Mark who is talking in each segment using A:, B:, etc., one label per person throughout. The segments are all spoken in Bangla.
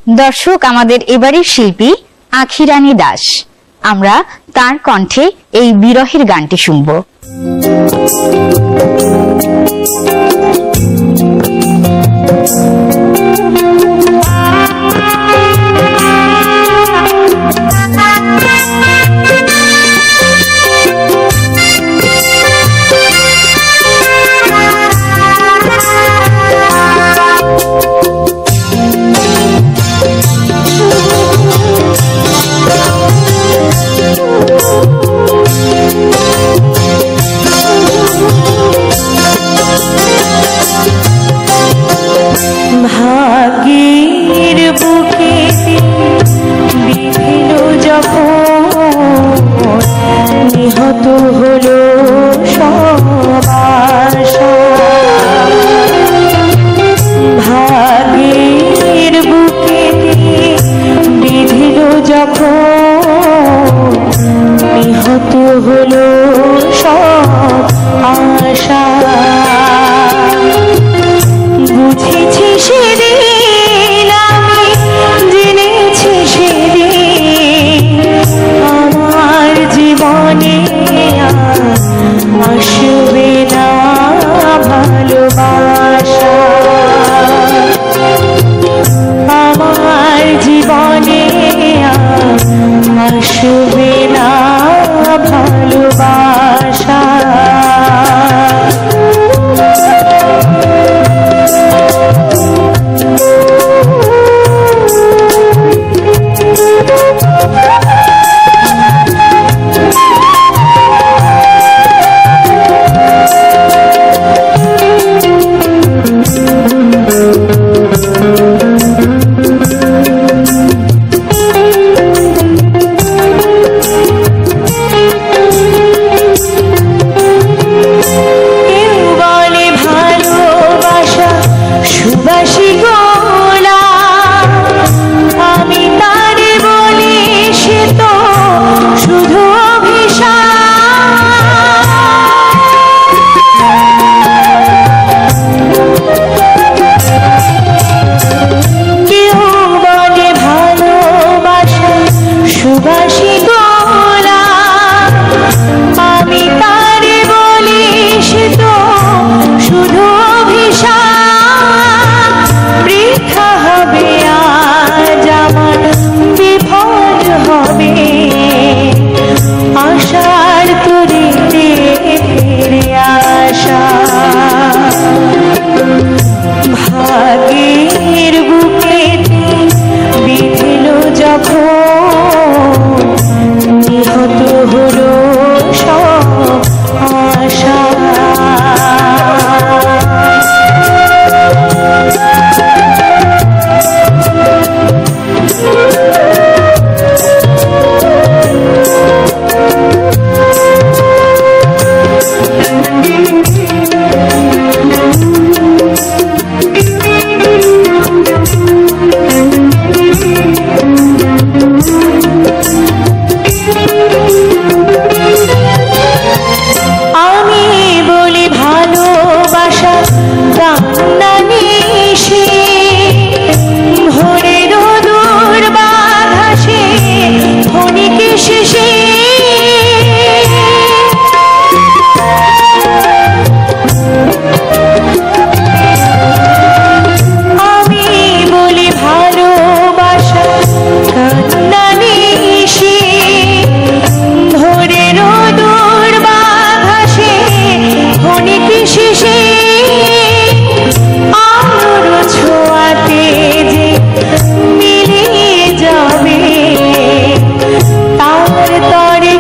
A: দর্শক, আমাদের এবারের শিল্পী আখিরানী দাস, আমরা তার কণ্ঠে এই বিরহের গানটি শুনব।
B: ভাগ্যের বুকে বিধিল যখন নিহত হলো সব আশা, ভাগ্যের বুকে বিধিল যখন নিহত হলো সব আশা, বুঝেছি সেদিন আমি, জেনেছি সেদিন আমার জীবনে আসবে না ভালোবাসা, আমার জীবনে আসবে না ভালোবাসা। ভাগ্যের বুকে বিধিল যখন নিহত হলো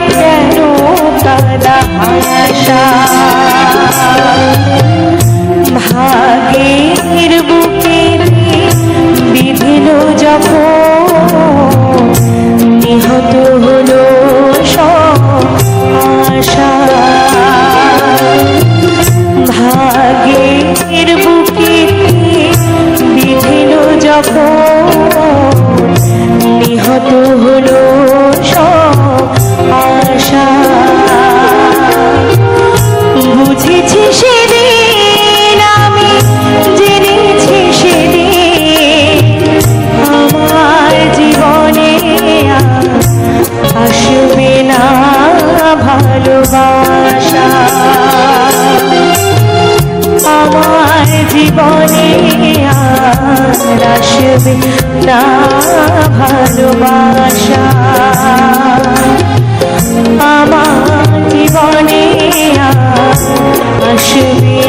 B: সব আশা, ভাগ্যের বুকে বিধিল যখন নিহত হলো সব আশা, ভাগ্যের বুকে বিধিল যখন নিহত হলো সব আশা, বুঝেছি সেদিন আমি, জেনেছি সেদিন আমার জীবনে আর আসবে না ভালোবাসা, আমার জীবনে আর আসবে